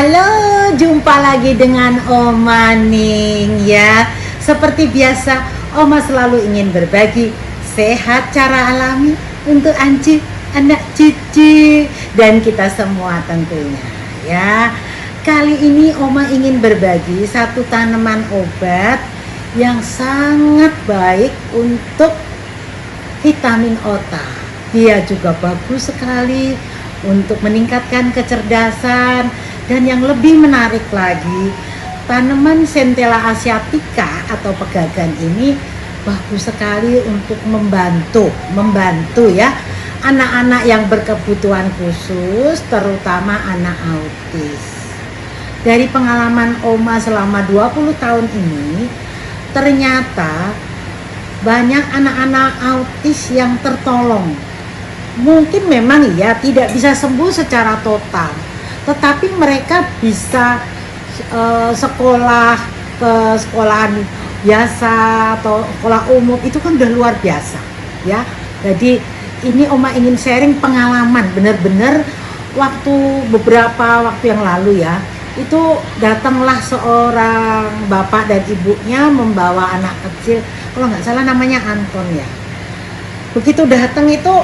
Halo, jumpa lagi dengan Oma Ning ya. Seperti biasa, Oma selalu ingin berbagi sehat cara alami untuk Anci, anak cucu, dan kita semua tentunya ya. Kali ini Oma ingin berbagi satu tanaman obat yang sangat baik untuk vitamin otak. Dia juga bagus sekali untuk meningkatkan kecerdasan, dan yang lebih menarik lagi, tanaman Centella asiatica atau pegagan ini bagus sekali untuk membantu ya anak-anak yang berkebutuhan khusus, terutama anak autis. Dari pengalaman Oma selama 20 tahun ini, ternyata banyak anak-anak autis yang tertolong. Mungkin memang ya tidak bisa sembuh secara total, tetapi mereka bisa sekolah ke sekolahan biasa atau sekolah umum, itu kan udah luar biasa ya. Jadi ini Oma ingin sharing pengalaman benar-benar beberapa waktu yang lalu ya. Itu datanglah seorang bapak dan ibunya membawa anak kecil, kalau nggak salah namanya Anton ya. Begitu datang itu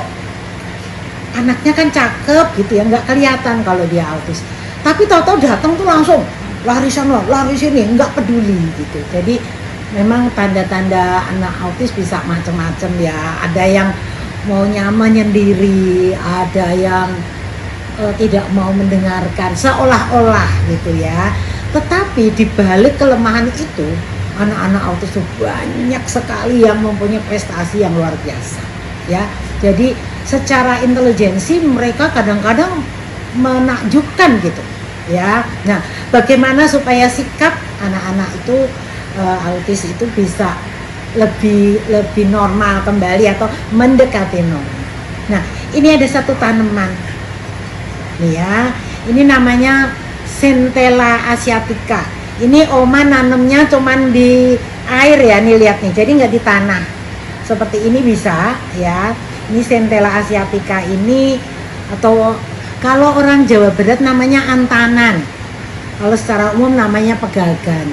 anaknya kan cakep gitu ya, nggak kelihatan kalau dia autis. Tapi tahu-tahu datang tuh langsung lari sana, lari sini, nggak peduli gitu. Jadi memang tanda-tanda anak autis bisa macam-macam ya. Ada yang maunya menyendiri, ada yang tidak mau mendengarkan, seolah-olah gitu ya. Tetapi di balik kelemahan itu, anak-anak autis itu banyak sekali yang mempunyai prestasi yang luar biasa ya. Jadi secara intelijensi mereka kadang-kadang menakjubkan gitu ya. Nah, bagaimana supaya sikap anak-anak itu autis itu bisa lebih normal kembali atau mendekati normal. Nah, ini ada satu tanaman nih ya, ini namanya Centella asiatica. Ini Oma nanemnya cuman di air ya, nih lihat nih, jadi nggak di tanah seperti ini bisa ya. Ini Centella asiatica ini, atau kalau orang Jawa Barat namanya antanan, kalau secara umum namanya pegagan.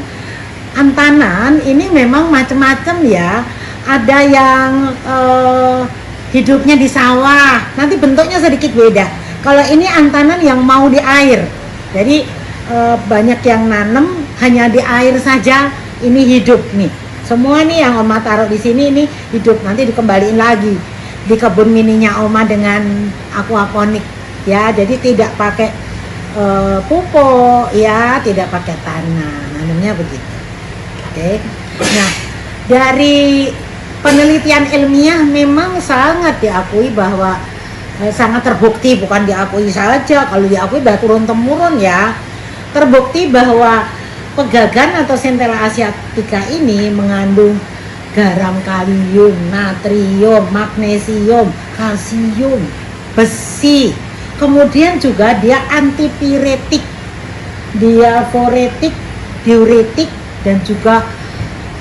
Antanan ini memang macam-macam ya. Ada yang hidupnya di sawah, nanti bentuknya sedikit beda. Kalau ini antanan yang mau di air, jadi banyak yang nanam hanya di air saja. Ini hidup nih. Semua nih yang Oma taruh di sini ini hidup, nanti dikembaliin lagi di kebun mininya Oma dengan aquaponik ya. Jadi tidak pakai pupuk ya, tidak pakai tanah, nanamnya begitu. Oke. Nah, dari penelitian ilmiah memang sangat diakui bahwa sangat terbukti, bukan diakui saja, kalau diakui sudah turun-temurun ya. Terbukti bahwa pegagan atau Centella asiatica ini mengandung garam, kalium, natrium, magnesium, kalsium, besi. Kemudian juga dia antipiretik, diaforetik, diuretik, dan juga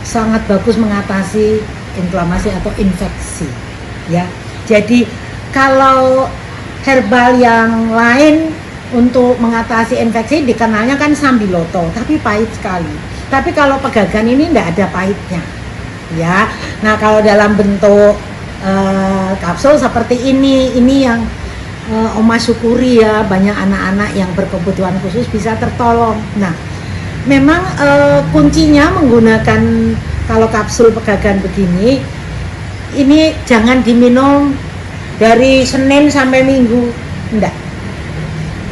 sangat bagus mengatasi inflamasi atau infeksi ya. Jadi kalau herbal yang lain untuk mengatasi infeksi dikenalnya kan sambiloto, tapi pahit sekali. Tapi kalau pegagan ini tidak ada pahitnya ya. Nah, kalau dalam bentuk kapsul seperti ini yang Oma syukuri ya, banyak anak-anak yang berkebutuhan khusus bisa tertolong. Nah, memang kuncinya menggunakan, kalau kapsul pegagan begini, ini jangan diminum dari Senin sampai Minggu, enggak.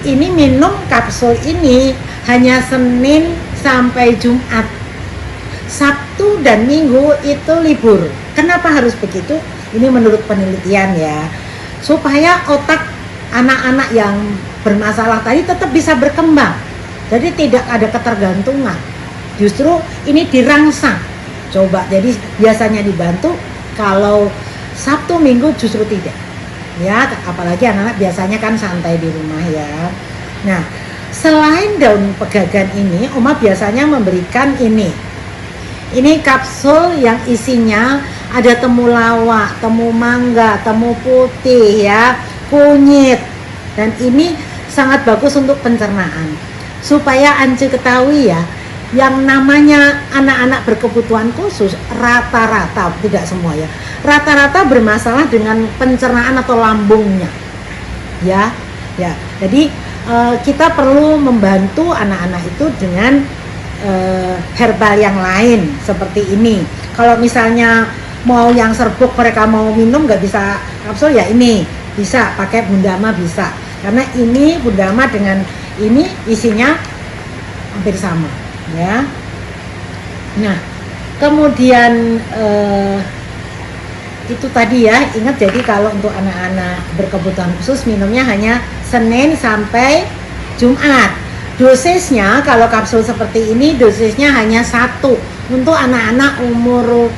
Ini minum kapsul ini hanya Senin sampai Jumat. Sabtu dan Minggu itu libur. Kenapa harus begitu? Ini menurut penelitian ya, supaya otak anak-anak yang bermasalah tadi tetap bisa berkembang. Jadi tidak ada ketergantungan. Justru ini dirangsang. Coba, jadi biasanya dibantu, kalau Sabtu Minggu justru tidak. Ya, apalagi anak-anak biasanya kan santai di rumah ya. Nah, selain daun pegagan ini, Oma biasanya memberikan ini kapsul yang isinya ada temulawak, temu mangga, temu putih ya, kunyit, dan ini sangat bagus untuk pencernaan. supaya Ance ketahui ya, yang namanya anak-anak berkebutuhan khusus rata-rata, tidak semua ya, rata-rata bermasalah dengan pencernaan atau lambungnya ya. Jadi kita perlu membantu anak-anak itu dengan herbal yang lain seperti ini. Kalau misalnya mau yang serbuk, mereka mau minum nggak bisa kapsul ya, ini bisa pakai Bundama, bisa, karena ini Bundama dengan ini isinya hampir sama ya. Nah kemudian itu tadi ya, ingat, jadi kalau untuk anak-anak berkebutuhan khusus minumnya hanya Senin sampai Jumat. Dosisnya kalau kapsul seperti ini dosisnya hanya 1 untuk anak-anak umur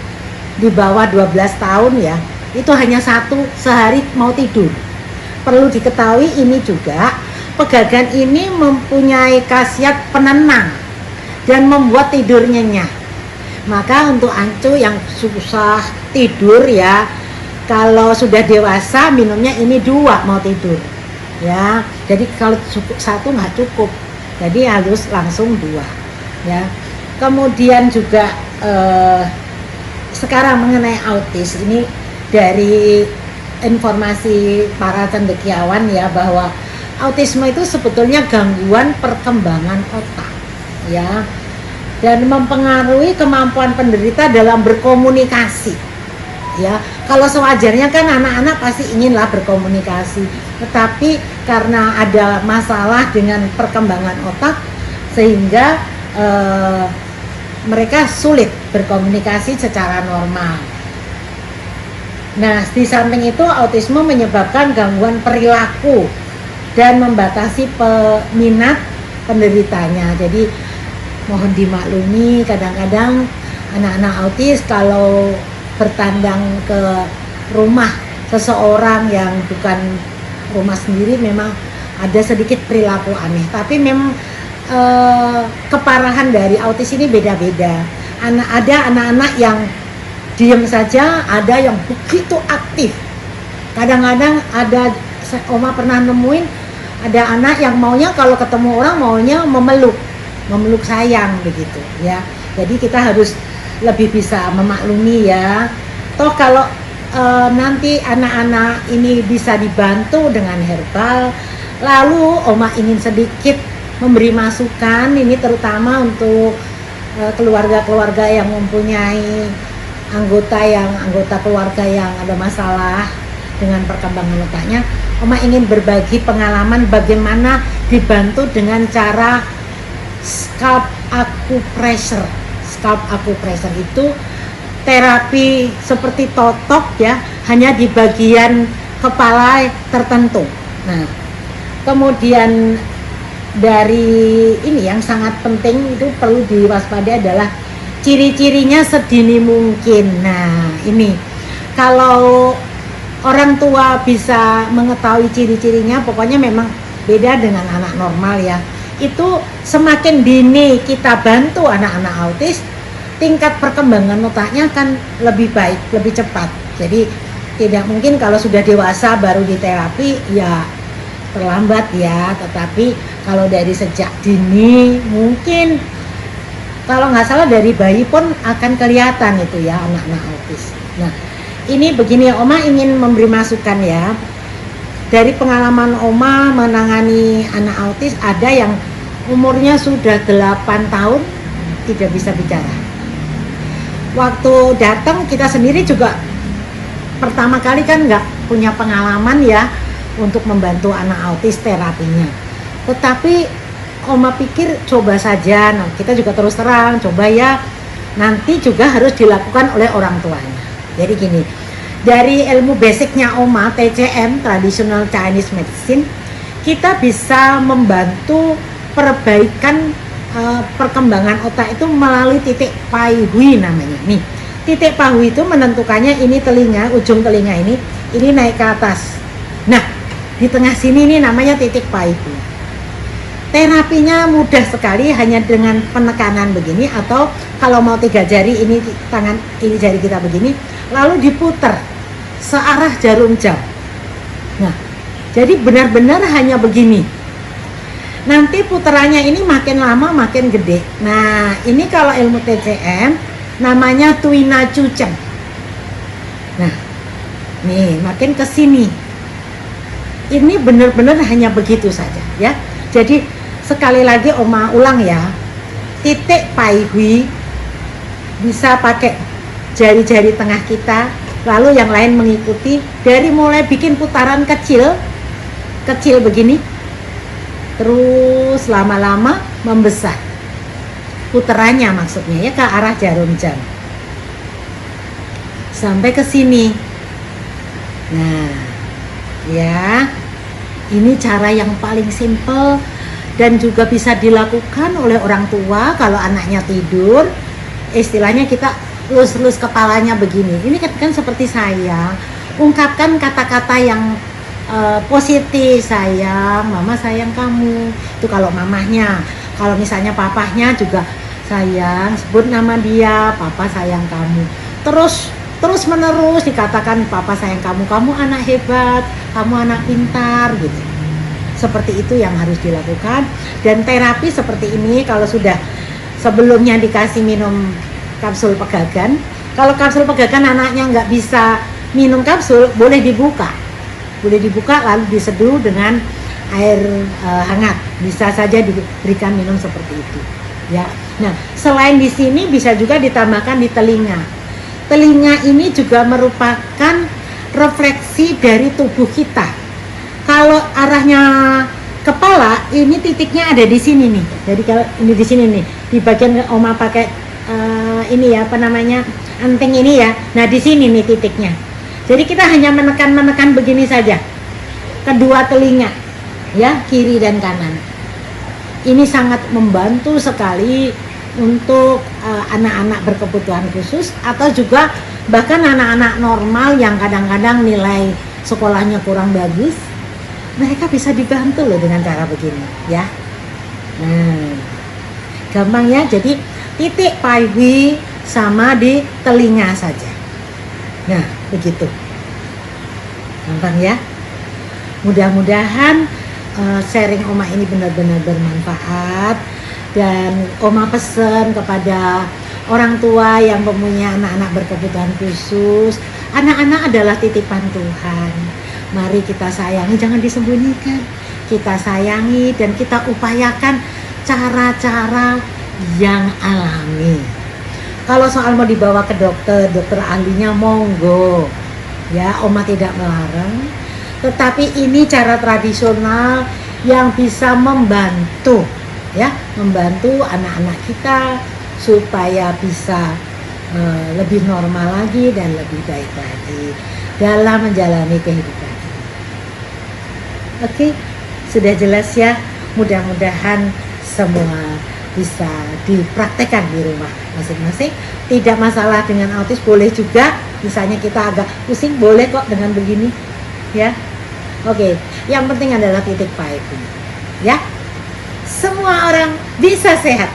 di bawah 12 tahun ya, itu hanya 1 sehari mau tidur. Perlu diketahui ini juga, pegagan ini mempunyai khasiat penenang dan membuat tidur nyenyak. Maka untuk Ancu yang susah tidur ya, kalau sudah dewasa minumnya ini 2 mau tidur ya. Jadi kalau cukup 1 nggak cukup, jadi harus langsung 2 ya. Kemudian juga sekarang mengenai autis ini, dari informasi para cendekiawan ya, bahwa autisme itu sebetulnya gangguan perkembangan otak ya, dan mempengaruhi kemampuan penderita dalam berkomunikasi ya. Kalau sewajarnya kan anak-anak pasti inginlah berkomunikasi, tetapi karena ada masalah dengan perkembangan otak sehingga mereka sulit berkomunikasi secara normal. Nah, di samping itu autisme menyebabkan gangguan perilaku dan membatasi minat penderitanya. Jadi mohon dimaklumi, kadang-kadang anak-anak autis kalau bertandang ke rumah seseorang yang bukan rumah sendiri memang ada sedikit perilaku aneh. Tapi memang keparahan dari autis ini beda-beda. Ada anak-anak yang diam saja, ada yang begitu aktif. Kadang-kadang ada, Oma pernah nemuin ada anak yang maunya kalau ketemu orang maunya memeluk sayang begitu ya. Jadi kita harus lebih bisa memaklumi ya. Toh kalau nanti anak-anak ini bisa dibantu dengan herbal, lalu Oma ingin sedikit memberi masukan ini terutama untuk keluarga-keluarga yang mempunyai anggota keluarga yang ada masalah dengan perkembangan otaknya. Oma ingin berbagi pengalaman bagaimana dibantu dengan cara scalp acupressure. Scalp acupressure itu terapi seperti totok ya, hanya di bagian kepala tertentu. Nah, kemudian dari ini yang sangat penting itu perlu diwaspadai adalah ciri-cirinya sedini mungkin. Nah, ini kalau orang tua bisa mengetahui ciri-cirinya, pokoknya memang beda dengan anak normal ya. Itu semakin dini kita bantu anak-anak autis, tingkat perkembangan otaknya akan lebih baik, lebih cepat. Jadi tidak mungkin kalau sudah dewasa baru diterapi ya terlambat ya, tetapi kalau dari sejak dini mungkin kalau nggak salah dari bayi pun akan kelihatan itu ya anak-anak autis. Nah ini begini, Oma ingin memberi masukan ya. Dari pengalaman Oma menangani anak autis, ada yang umurnya sudah 8 tahun tidak bisa bicara. Waktu datang kita sendiri juga pertama kali kan nggak punya pengalaman ya untuk membantu anak autis terapinya. Tetapi Oma pikir coba saja, nah, kita juga terus terang coba ya, nanti juga harus dilakukan oleh orang tuanya. Jadi gini, dari ilmu basicnya Oma, TCM, Traditional Chinese Medicine, kita bisa membantu perbaikan perkembangan otak itu melalui titik Pai Hui namanya. Nih, titik Pai Hui itu menentukannya ini telinga, ujung telinga ini naik ke atas. Nah, di tengah sini ini namanya titik Pai Hui. Terapinya mudah sekali, hanya dengan penekanan begini, atau kalau mau 3 jari ini tangan, ini jari kita begini, lalu diputar searah jarum jam. Nah, jadi benar-benar hanya begini. nanti putarannya ini makin lama makin gede. Nah, ini kalau ilmu TCM namanya tuina cuceng. Nah, nih makin ke sini. Ini benar-benar hanya begitu saja ya. Jadi sekali lagi Oma ulang ya. Titik pai hui bisa pakai jari-jari tengah kita, lalu yang lain mengikuti dari mulai bikin putaran kecil begini, terus lama-lama membesar putarannya, maksudnya ya ke arah jarum jam sampai ke sini. Nah ya, ini cara yang paling simple dan juga bisa dilakukan oleh orang tua kalau anaknya tidur. Istilahnya kita lus-lus kepalanya begini. Ini kan seperti saya ungkapkan kata-kata yang positif. Sayang, mama sayang kamu. Itu kalau mamahnya. Kalau misalnya papahnya juga sayang, sebut nama dia, papa sayang kamu. Terus menerus dikatakan papa sayang kamu, kamu anak hebat, kamu anak pintar gitu. Seperti itu yang harus dilakukan. Dan terapi seperti ini kalau sudah sebelumnya dikasih minum kapsul pegagan. Kalau kapsul pegagan anaknya nggak bisa minum kapsul, boleh dibuka lalu diseduh dengan air hangat. Bisa saja diberikan minum seperti itu ya. Nah, selain di sini bisa juga ditambahkan di telinga. Telinga ini juga merupakan refleksi dari tubuh kita. Kalau arahnya kepala, ini titiknya ada di sini nih. Jadi kalau ini di sini nih, di bagian Oma pakai ini ya, apa namanya, anting ini ya. Nah di sini nih titiknya. Jadi kita hanya menekan begini saja, kedua telinga, ya, kiri dan kanan. Ini sangat membantu sekali untuk anak-anak berkebutuhan khusus atau juga bahkan anak-anak normal yang kadang-kadang nilai sekolahnya kurang bagus. Mereka bisa dibantu loh dengan cara begini ya. Nah, gampang ya. Jadi titik pai hui sama di telinga saja. Nah, begitu. Gampang ya. Mudah-mudahan sharing Oma ini benar-benar bermanfaat. Dan Oma pesan kepada orang tua yang mempunyai anak-anak berkebutuhan khusus, anak-anak adalah titipan Tuhan. Mari kita sayangi, jangan disembunyikan. Kita sayangi dan kita upayakan cara-cara yang alami. Kalau soal mau dibawa ke dokter ahlinya monggo. Ya, Oma tidak melarang. Tetapi ini cara tradisional yang bisa membantu anak-anak kita supaya bisa lebih normal lagi dan lebih baik lagi dalam menjalani kehidupan. Oke, sudah jelas ya. Mudah-mudahan semua bisa dipraktekkan di rumah masing-masing. Tidak masalah dengan autis, boleh juga. Misalnya kita agak pusing, boleh kok dengan begini, ya. Oke, yang penting adalah titik pai, ya. Semua orang bisa sehat.